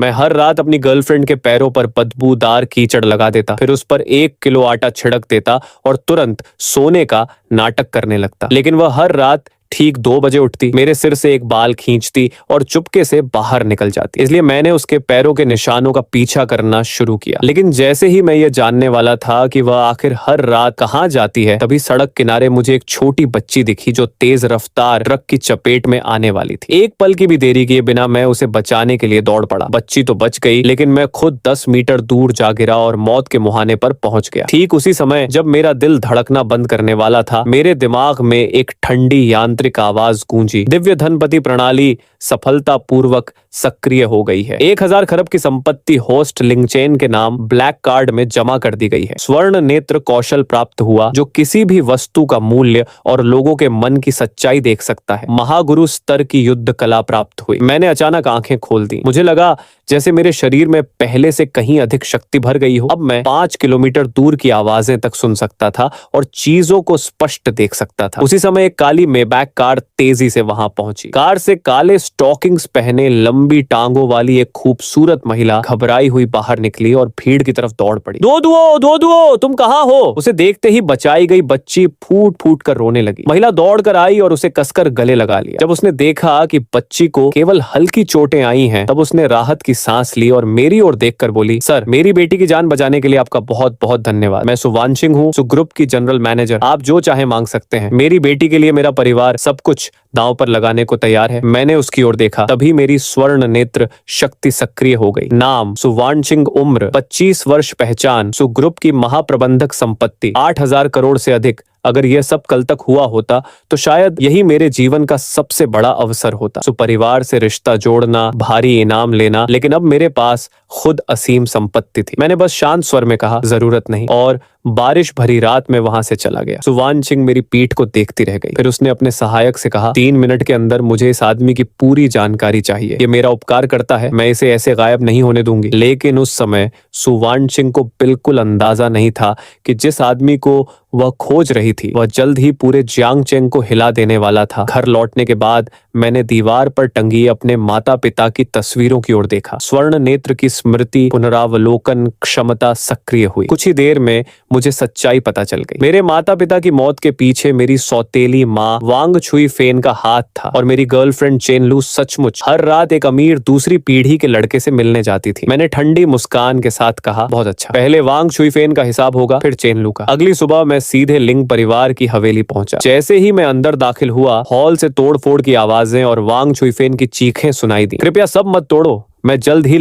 मैं हर रात अपनी गर्लफ्रेंड के पैरों पर बदबूदार कीचड़ लगा देता, फिर उस पर 1 किलो आटा छिड़क देता और तुरंत सोने का नाटक करने लगता। लेकिन वह हर रात ठीक 2 बजे उठती, मेरे सिर से एक बाल खींचती और चुपके से बाहर निकल जाती। इसलिए मैंने उसके पैरों के निशानों का पीछा करना शुरू किया। लेकिन जैसे ही मैं ये जानने वाला था कि वह आखिर हर रात कहाँ जाती है, तभी सड़क किनारे मुझे एक छोटी बच्ची दिखी जो तेज रफ्तार ट्रक की चपेट में आने वाली थी। एक पल की भी देरी किए बिना मैं उसे बचाने के लिए दौड़ पड़ा। बच्ची तो बच गई, लेकिन मैं खुद 10 मीटर दूर जा गिरा और मौत के मुहाने पर पहुंच गया। ठीक उसी समय जब मेरा दिल धड़कना बंद करने वाला था, मेरे दिमाग में एक ठंडी यांत्रिक आवाज गूंजी। दिव्य धनपति प्रणाली सफलतापूर्वक सक्रिय हो गई है। 1000 खरब की संपत्ति होस्ट लिंगचेन के नाम ब्लैक कार्ड में जमा कर दी गई है। स्वर्ण नेत्र कौशल प्राप्त हुआ जो किसी भी वस्तु का मूल्य और लोगों के मन की सच्चाई देख सकता है। महागुरु स्तर की युद्ध कला प्राप्त हुई। मैंने अचानक आंखें खोल दी। मुझे लगा जैसे मेरे शरीर में पहले से कहीं अधिक शक्ति भर गई हो। अब मैं 5 किलोमीटर दूर की आवाजें तक सुन सकता था और चीजों को स्पष्ट देख सकता था। उसी समय एक काली मेबैक कार तेजी से वहां पहुंची। कार से काले स्टॉकिंग्स पहने लंबी टांगों वाली एक खूबसूरत महिला घबराई हुई बाहर निकली और भीड़ की तरफ दौड़ पड़ी। दो तुम कहाँ हो? उसे देखते ही बचाई गई बच्ची फूट फूट कर रोने लगी। महिला दौड़ कर आई और उसे कसकर गले लगा लिया। जब उसने देखा कि बच्ची को केवल हल्की चोटें आई हैं, तब उसने राहत की सांस ली और मेरी ओर देखकर बोली, सर, मेरी बेटी की जान बचाने के लिए आपका बहुत बहुत धन्यवाद। मैं सुवानशिंग हूँ, ग्रुप की जनरल मैनेजर। आप जो चाहे मांग सकते हैं। मेरी बेटी के लिए मेरा परिवार सब कुछ दांव पर लगाने को तैयार है। मैंने उसकी ओर देखा, तभी मेरी स्वर्ण नेत्र शक्ति सक्रिय हो गई। नाम सुवानशिंग, उम्र 25 वर्ष, पहचान ग्रुप की महाप्रबंधक, संपत्ति 8000 करोड़ से अधिक। अगर यह सब कल तक हुआ होता तो शायद यही मेरे जीवन का सबसे बड़ा अवसर होता। परिवार से रिश्ता जोड़ना, भारी इनाम लेना, लेकिन अब मेरे पास खुद असीम संपत्ति थी। मैंने बस शांत स्वर में कहा, जरूरत नहीं, और बारिश भरी रात में वहां से चला गया। सुवानशिंग मेरी पीठ को देखती रह गई। फिर उसने अपने सहायक से कहा, 3 मिनट के अंदर मुझे इस आदमी की पूरी जानकारी चाहिए। ये मेरा उपकार करता है, मैं इसे ऐसे गायब नहीं होने दूंगी। लेकिन उस समय सुवानशिंग को बिल्कुल अंदाजा नहीं था कि जिस आदमी को वह खोज रही थी वह जल्द ही पूरे जियांगचेंग को हिला देने वाला था। घर लौटने के बाद मैंने दीवार पर टंगी अपने माता पिता की तस्वीरों की ओर देखा। स्वर्ण नेत्र की स्मृति, पुनरावलोकन क्षमता सक्रिय हुई। कुछ ही देर में मुझे सच्चाई पता चल गई। मेरे माता पिता की मौत के पीछे मेरी सौतेली माँ वांग छुई फेन का हाथ था और मेरी गर्लफ्रेंड चेनलू सचमुच हर रात एक अमीर दूसरी पीढ़ी के लड़के से मिलने जाती थी। मैंने ठंडी मुस्कान के साथ कहा, बहुत अच्छा, पहले वांग छुई फेन का हिसाब होगा, फिर चेनलू का। अगली सुबह मैं सीधे लिंग परिवार की हवेली पहुंचा। जैसे ही मैं अंदर दाखिल हुआ, हॉल से तोड़फोड़ की आवाजें और वांग छुईफेन की चीखें सुनाई दी। कृपया सब मत तोड़ो, मैं जल्द ही